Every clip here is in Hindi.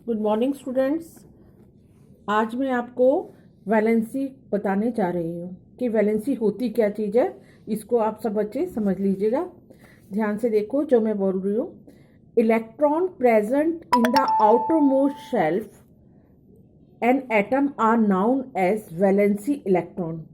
Good morning students. आज मैं आपको वैलेंसी बताने जा रही हूँ कि वैलेंसी होती क्या चीज़ है। इसको आप सब बच्चे समझ लीजिएगा, ध्यान से देखो जो मैं बोल रही हूँ। Electron present in the outer most shelf an atom are known as valency electron.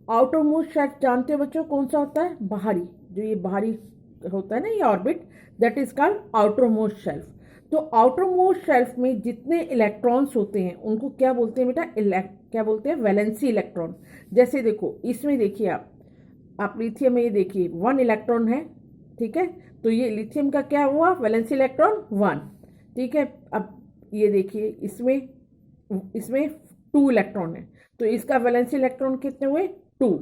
Outer most shelf जानते हो बच्चों कौन सा होता है? बाहरी, जो ये बाहरी होता है ना, ये orbit, that is called outer most shelf. तो आउटर मोस्ट शेल्फ में जितने इलेक्ट्रॉन्स होते हैं उनको क्या बोलते हैं बेटा? क्या बोलते हैं? Valency electron. जैसे देखो इसमें देखिए, आप लिथियम में ये देखिए 1 इलेक्ट्रॉन है, ठीक है। तो ये लिथियम का क्या हुआ? वैलेंसी इलेक्ट्रॉन 1, ठीक है। अब ये देखिए इसमें इसमें 2 इलेक्ट्रॉन है, तो इसका वैलेंसी इलेक्ट्रॉन कितने हुए? 2,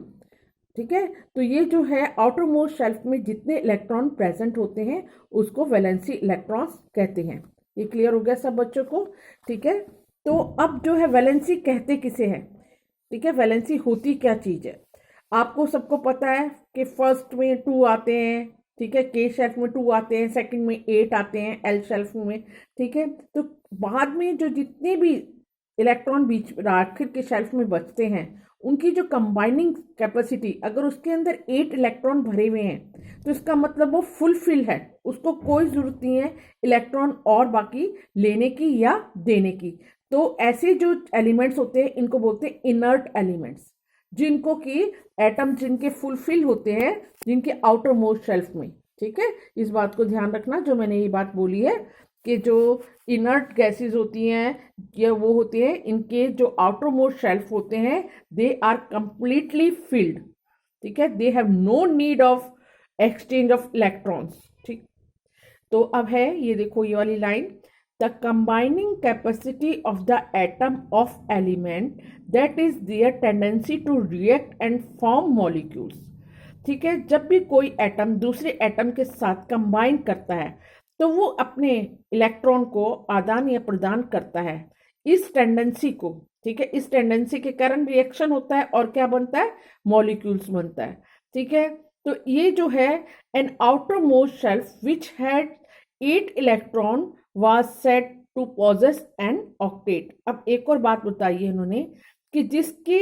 ठीक है। तो ये जो है आउटर मोस्ट शेल्फ में जितने इलेक्ट्रॉन प्रेजेंट होते हैं उसको वैलेंसी इलेक्ट्रॉन्स कहते हैं। ये क्लियर हो गया सब बच्चों को? ठीक है। तो अब जो है वैलेंसी कहते किसे हैं, ठीक है। वैलेंसी होती क्या चीज़ है? आपको सबको पता है कि फर्स्ट में 2 आते हैं, ठीक है। के शेल्फ में 2 आते हैं, सेकंड में 8 आते हैं एल शेल्फ में, ठीक है। तो बाद में जो जितने भी इलेक्ट्रॉन बीच आखिर के शेल्फ में बचते हैं उनकी जो कंबाइनिंग कैपेसिटी, अगर उसके अंदर 8 इलेक्ट्रॉन भरे हुए हैं तो इसका मतलब वो फुलफिल है, उसको कोई ज़रूरत नहीं है इलेक्ट्रॉन और बाकी लेने की या देने की। तो ऐसे जो एलिमेंट्स होते हैं इनको बोलते हैं इनर्ट एलिमेंट्स, जिनको कि एटम जिनके फुलफिल होते हैं, जिनके आउटर मोस्ट शेल्फ में, ठीक है। इस बात को ध्यान रखना जो मैंने ये बात बोली है कि जो इनर्ट गैसेस होती हैं या वो होते हैं, इनके जो आउटर मोस्ट शेल्फ होते हैं दे आर कंप्लीटली फिल्ड, ठीक है। They have no need of exchange of electrons, ठीक। तो अब है ये देखो ये वाली line, the combining capacity of the atom of element that is their tendency to react and form molecules, ठीक है। जब भी कोई एटम दूसरे एटम के साथ कंबाइन करता है तो वो अपने इलेक्ट्रॉन को आदान या प्रदान करता है, इस टेंडेंसी को, ठीक है। इस टेंडेंसी के कारण रिएक्शन होता है और क्या बनता है? मॉलिक्यूल्स बनता है, ठीक है। तो ये जो है an outer most shelf which had 8 electron was said to possess an octet. अब एक और बात बताई है इन्होंने कि जिसके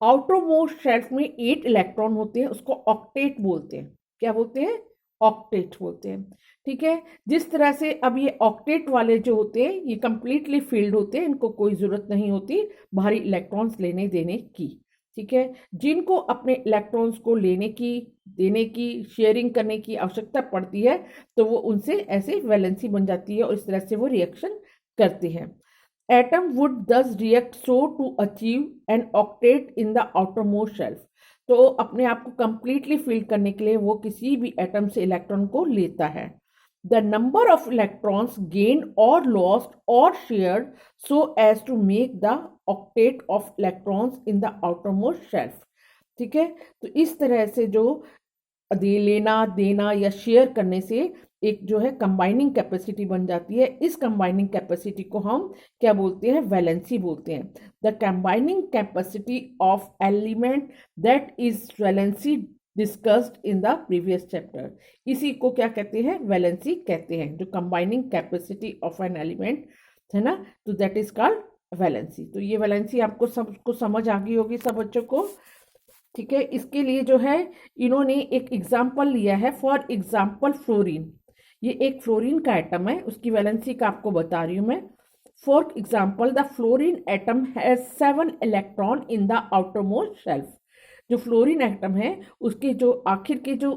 आउटर मोस्ट शेल्फ में 8 इलेक्ट्रॉन होते हैं उसको ऑक्टेट बोलते हैं। क्या बोलते हैं? ऑक्टेट बोलते हैं, ठीक है। जिस तरह से अब ये ऑक्टेट वाले जो होते हैं ये कंप्लीटली फील्ड होते हैं, इनको कोई ज़रूरत नहीं होती भारी इलेक्ट्रॉन्स लेने देने की, ठीक है। जिनको अपने इलेक्ट्रॉन्स को लेने की, देने की, शेयरिंग करने की आवश्यकता पड़ती है तो वो उनसे ऐसे वैलेंसी बन जाती है और इस तरह से वो रिएक्शन करते हैं। Atom would thus react so to achieve an octet in the outer most shelf. तो अपने आप को कंप्लीटली फिल करने के लिए वो किसी भी एटम से इलेक्ट्रॉन को लेता है। The number of electrons gain और लॉस्ट और shared so as to make the octet of electrons in the outer most shelf, ठीक है। तो इस तरह से जो लेना देना या शेयर करने से एक जो है कंबाइनिंग कैपेसिटी बन जाती है। इस कंबाइनिंग कैपेसिटी को हम क्या बोलते हैं? वैलेंसी बोलते हैं। The combining capacity of element that is valency discussed in the previous chapter. इसी को क्या कहते हैं? वैलेंसी कहते हैं। जो combining capacity of an element है ना, तो दैट इज कॉल्ड वैलेंसी। तो ये वैलेंसी आपको सबको समझ आ गई होगी सब बच्चों को, ठीक है। इसके लिए जो है इन्होंने एक एग्जाम्पल लिया है, फॉर एग्जाम्पल फ्लोरीन। ये एक फ्लोरीन का एटम है, उसकी वैलेंसी का आपको बता रही हूं मैं। For example the fluorine atom has 7 electron in the outer most shelf. जो फ्लोरीन एटम है उसके जो आखिर के जो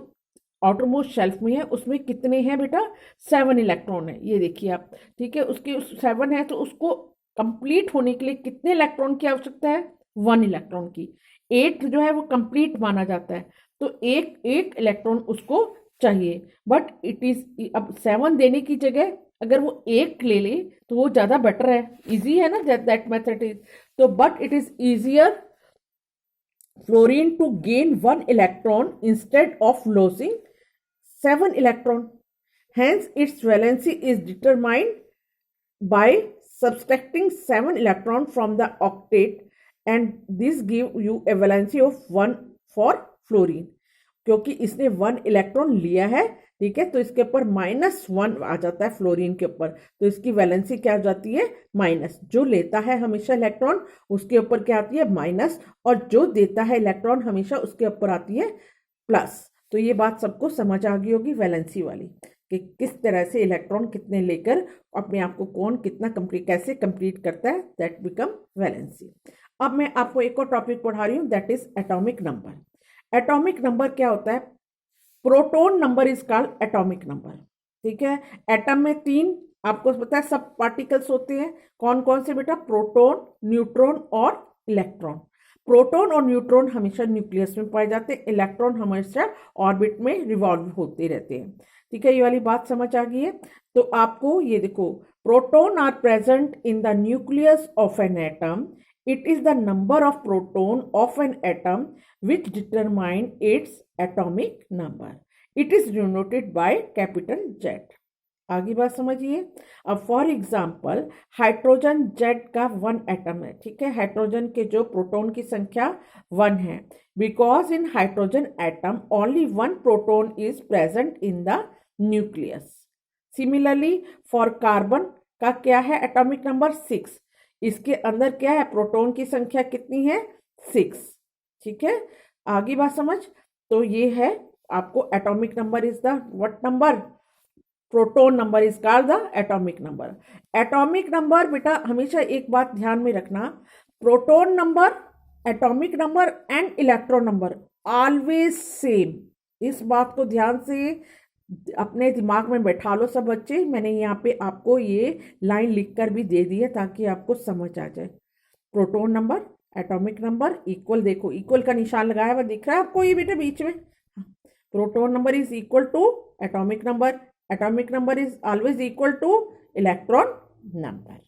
आउटर मोस्ट शेल्फ में है उसमें कितने हैं बेटा? 7 इलेक्ट्रॉन है, ये देखिए आप, ठीक है। उसके 7 है तो उसको कंप्लीट होने के लिए कितने इलेक्ट्रॉन की आवश्यकता है? 1 इलेक्ट्रॉन की। 8 जो है वो कंप्लीट माना जाता है, तो एक एक इलेक्ट्रॉन उसको चाहिए। बट इट इज अब 7 देने की जगह अगर वो 1 ले ले तो वो ज़्यादा बेटर है, इजी है ना, दैट मेथड इज। तो but it is easier fluorine to gain 1 electron instead of losing 7 electron. Hence, its valency is determined by subtracting 7 electron from the octet, and this give you a valency of 1 for fluorine, क्योंकि इसने 1 इलेक्ट्रॉन लिया है ठीक है, तो इसके ऊपर -1 आ जाता है फ्लोरीन के ऊपर, तो इसकी वैलेंसी क्या हो जाती है, माइनस। जो लेता है हमेशा इलेक्ट्रॉन उसके ऊपर क्या आती है, माइनस, और जो देता है इलेक्ट्रॉन हमेशा उसके ऊपर आती है प्लस। तो ये बात सबको समझ आ गई होगी वैलेंसी वाली, कि किस तरह से इलेक्ट्रॉन कितने लेकर अपने आप को कौन कितना कंप्लीट कैसे कंप्लीट करता है, दैट बिकम वैलेंसी। अब मैं आपको एक और टॉपिक पढ़ा रही हूँ, that is atomic number. Atomic number क्या होता है, proton number is called atomic number. ठीक है, एटम में 3 आपको पता है सब पार्टिकल्स होते हैं, कौन कौन से बेटा, प्रोटॉन, न्यूट्रॉन और इलेक्ट्रॉन। प्रोटॉन और न्यूट्रॉन हमेशा न्यूक्लियस में पाए जाते हैं, इलेक्ट्रॉन हमेशा ऑर्बिट में रिवॉल्व होते रहते हैं। ठीक है, ये वाली बात समझ आ गई है। तो आपको ये देखो, proton are present in the nucleus of an atom, it is the number of proton of an atom which determine its atomic number. It is denoted by capital Z. आगे बात समझिए। अब फॉर एग्जाम्पल हाइड्रोजन जेड का 1 एटम है, ठीक है, हाइड्रोजन के जो प्रोटॉन की संख्या 1 है, because in hydrogen atom only 1 proton is present in the nucleus. Similarly for carbon का क्या है, एटॉमिक नंबर 6, इसके अंदर क्या है, प्रोटॉन की संख्या कितनी है, 6। ठीक है, आगे बात समझ। तो ये है आपको atomic number is the what number, proton number is called the atomic number. Atomic number बेटा हमेशा एक बात ध्यान में रखना, proton number, atomic number and electron number always same. इस बात को ध्यान से अपने दिमाग में बैठा लो सब बच्चे। मैंने यहाँ पे आपको ये लाइन लिखकर भी दे दी है ताकि आपको समझ आ जाए। Proton number, atomic number equal, देखो इक्वल का निशान लगाया हुआ दिख रहा है आपको ये बेटे बीच में। Proton number is equal to atomic number, atomic number is always equal to electron number.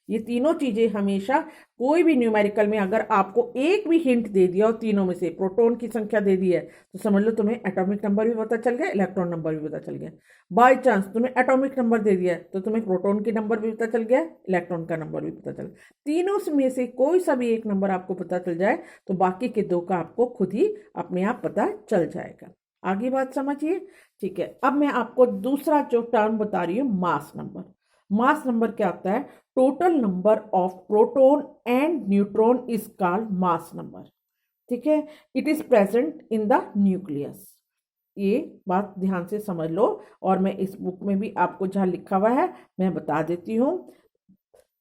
ये तीनों चीजें हमेशा कोई भी न्यूमेरिकल में अगर आपको एक भी हिंट दे दिया और तीनों में से प्रोटॉन की संख्या दे दी है तो समझ लो तुम्हें एटॉमिक नंबर भी पता चल गया, इलेक्ट्रॉन नंबर भी पता चल गया। बाय चांस तुम्हें एटॉमिक नंबर दे दिया है तो तुम्हें प्रोटॉन की नंबर भी पता चल गया, इलेक्ट्रॉन का नंबर भी पता चल गया। तीनों में से कोई सा भी एक नंबर आपको पता चल जाए तो बाकी के 2 का आपको खुद ही अपने आप पता चल जाएगा। आगे बात समझिए। ठीक है, अब मैं आपको दूसरा जो टर्म बता रही हूँ, मास नंबर। मास नंबर क्या होता है, total number of proton and neutron is called mass number. ठीक है, it is present in the nucleus. ये बात ध्यान से समझ लो, और मैं इस बुक में भी आपको जहां लिखा हुआ है मैं बता देती हूँ।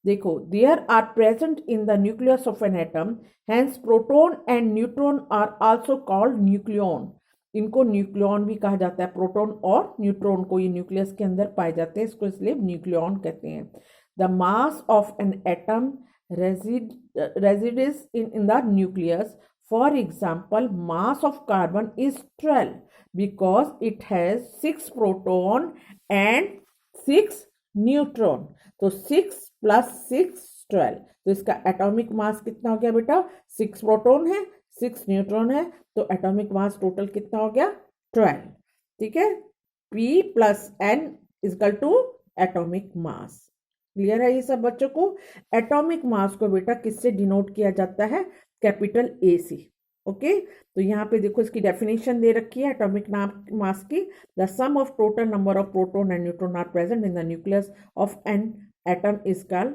देखो, there are present in the nucleus of an atom, hence proton and neutron are also called nucleon. इनको न्यूक्लियॉन भी कहा जाता है, प्रोटॉन और न्यूट्रॉन को ये न्यूक्लियस के अंदर पाए जाते हैं, इसको इसलिए न्यूक्लियॉन कहते हैं। The mass of an atom resides in the nucleus. For example, mass of carbon is 12 because it has 6 proton and 6 neutron. तो 6 + 6 12, तो इसका एटॉमिक मास कितना हो गया बेटा, 6 प्रोटॉन है 6 न्यूट्रॉन है, तो एटॉमिक मास टोटल कितना हो गया, 12। ठीक है, P + N = atomic mass. Clear है ये सब बच्चों को। एटॉमिक मास को बेटा किससे डिनोट किया जाता है, कैपिटल ए से। ओके, तो यहाँ पे देखो इसकी डेफिनेशन दे रखी है एटॉमिक मास की, the sum of total number of proton and neutron are present in the nucleus of an atom is called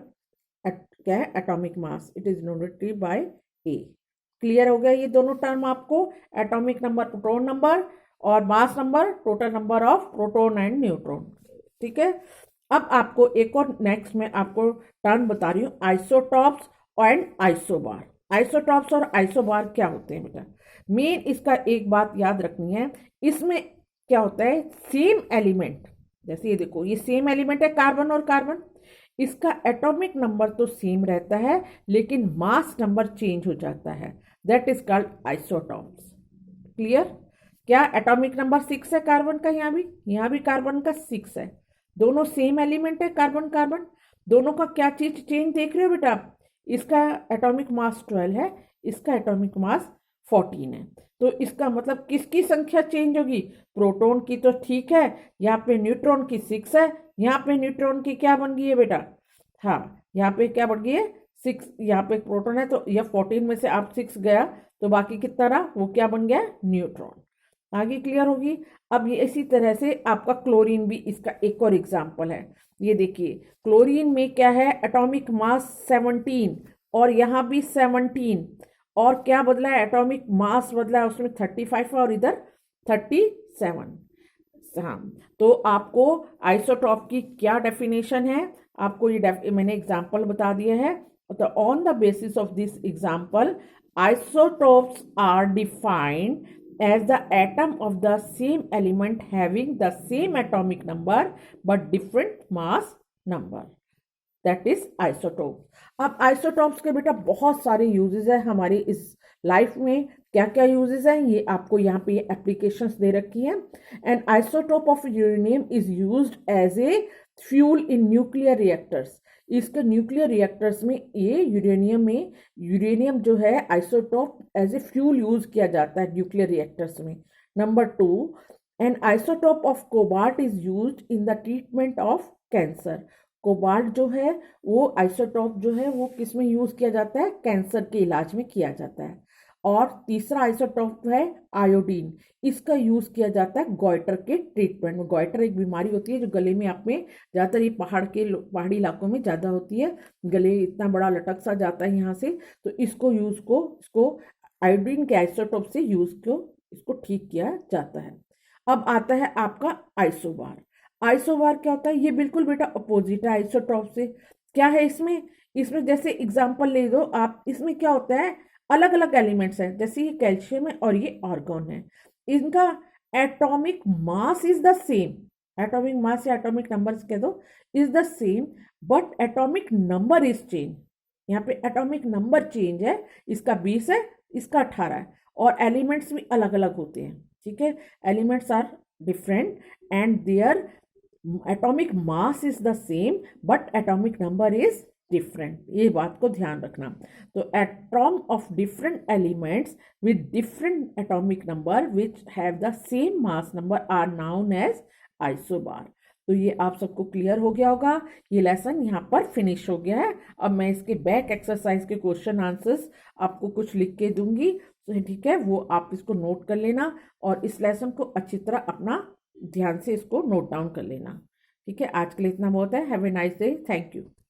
क्या है, atomic mass. It is denoted by A. Clear हो गया ये दोनों टर्म आपको, एटॉमिक नंबर प्रोटॉन नंबर और mass number total number of proton and neutron. ठीक है, अब आपको एक और नेक्स्ट में आपको टर्म बता रही हूँ, आइसोटॉप्स एंड आइसोबार। आइसोटॉप्स और आइसोबार क्या होते हैं बेटा, मेन इसका एक बात याद रखनी है, इसमें क्या होता है, सेम एलिमेंट, जैसे ये देखो ये सेम एलिमेंट है कार्बन और कार्बन, इसका एटॉमिक नंबर तो सेम रहता है लेकिन मास नंबर चेंज हो जाता है, that is called isotopes. Clear, क्या एटॉमिक नंबर 6 है कार्बन का, यहाँ भी कार्बन का 6 है, दोनों सेम एलिमेंट है कार्बन कार्बन, दोनों का क्या चीज चेंज देख रहे हो बेटा, इसका एटॉमिक मास 12 है, इसका एटॉमिक मास 14 है, तो इसका मतलब किसकी संख्या चेंज होगी, प्रोटॉन की तो ठीक है, यहाँ पे न्यूट्रॉन की 6 है, यहाँ पे न्यूट्रॉन की क्या बन गई है बेटा, हाँ यहाँ पे क्या बन गई है 6, यहाँ पे प्रोटॉन है तो यह 14 में से आप 6 गया तो बाकी कितना रहा, वो क्या बन गया, न्यूट्रॉन। आगे क्लियर होगी। अब ये इसी तरह से आपका क्लोरीन भी इसका एक और एग्जाम्पल है। ये देखिए क्लोरीन में क्या है, एटॉमिक मास 17 और यहाँ भी 17, और क्या बदला है, एटॉमिक मास बदला है उसमें 35 और इधर 37। हाँ, तो आपको आइसोटॉप की क्या डेफिनेशन है, आपको ये मैंने एग्जाम्पल बता दिया है। तो on the basis of this example, isotopes are defined as the atom of the same element having the same atomic number but different mass number, that is isotope। अब आइसोटॉप्स के बेटा बहुत सारे यूजेस है हमारी इस लाइफ में। क्या क्या यूजेस हैं ये आपको यहाँ पे एप्लीकेशंस दे रखी हैं। And isotope of uranium is used as a fuel in nuclear reactors. इसके न्यूक्लियर रिएक्टर्स में ये यूरेनियम जो है isotope as a fuel use किया जाता है न्यूक्लियर रिएक्टर्स में। Number 2, an isotope of cobalt is used in the treatment of cancer. Cobalt जो है वो आइसोटोप जो है वो किस में यूज किया जाता है, कैंसर के इलाज में किया जाता है। और तीसरा आइसोटोप है आयोडीन, इसका यूज किया जाता है गॉइटर के ट्रीटमेंट में। गॉइटर एक बीमारी होती है जो गले में आप में ज़्यादातर ये पहाड़ी इलाकों में ज़्यादा होती है, गले इतना बड़ा लटक सा जाता है यहाँ से, तो इसको आयोडीन के आइसोटोप से इसको ठीक किया जाता है। अब आता है आपका आइसोबार। आइसोबार क्या होता है, ये बिल्कुल बेटा अपोजिट है आइसोटोप से। क्या है इसमें जैसे एग्जांपल ले दो आप, इसमें क्या होता है, अलग अलग एलिमेंट्स हैं, जैसे ये कैल्शियम है और ये आर्गन है। इनका atomic mass is the same, atomic mass या एटॉमिक नंबर्स कह दो is the same, but atomic number is change. यहाँ पे एटॉमिक नंबर चेंज है, इसका 20 है, इसका 18 है, और एलिमेंट्स भी अलग अलग होते हैं। ठीक है, elements are different and their atomic mass is the same but atomic number is different. ये बात को ध्यान रखना। तो atom of different elements with different atomic number which have the same mass number are known as isobar. तो ये आप सबको क्लियर हो गया होगा, ये लेसन यहाँ पर फिनिश हो गया है। अब मैं इसके बैक एक्सरसाइज के क्वेश्चन आंसर्स आपको कुछ लिख के दूंगी, तो ठीक है, वो आप इसको नोट कर लेना और इस लेसन को अच्छी तरह अपना ध्यान से इसको नोट डाउन कर लेना। ठीक है, आज के लिए इतना बहुत है। Have a nice day, thank you.